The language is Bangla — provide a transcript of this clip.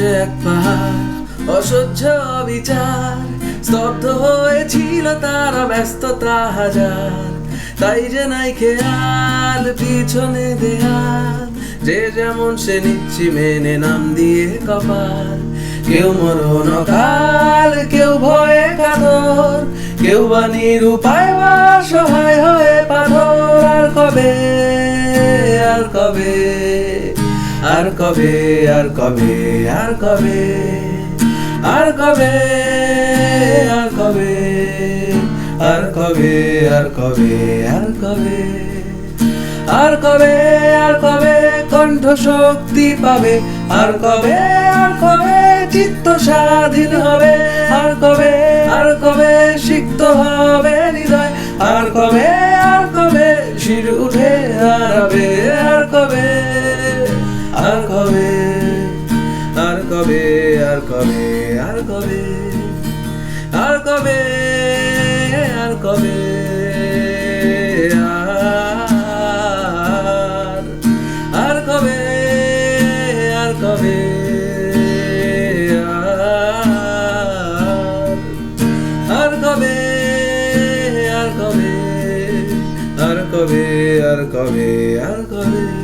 সে এক পাহাড়, অসহ্য বিচার, স্তব্ধ হয়েছিল তারা ব্যস্ততা হাজার। তাই যে নাই খেয়াল পিছনে দেয়াল, যে যেমন সে নিচ্ছি মেনে নাম দিয়ে কপাল। কেউ মরণ কাল, কেউ ভয়ে কাতর, কেউ বা নিরুপায় বা সহায় হয়ে পাথর। আর কবে, আর কবে, আর কবে, আর কবে, আর কবে, আর কবে, আর কবে, আর কবে, আর কবে, আর কবে, আর কবে, আর কবে কণ্ঠ শক্তি পাবে? আর কবে, আর কবে চিত্ত স্বাধীন হবে? আর কবে, আর কবে সিক্ত হবে হৃদয়? আর কবে, আর কবে শির উঠে দাঁড়াবে? আর কবে, আর কবে, আর কবে, আর কবে, আর কবে, আর কবে, আর কবে, আর কবে, আর কবে, আর কবে, আর কবে, আর কবে, আর কবে, আর কবে।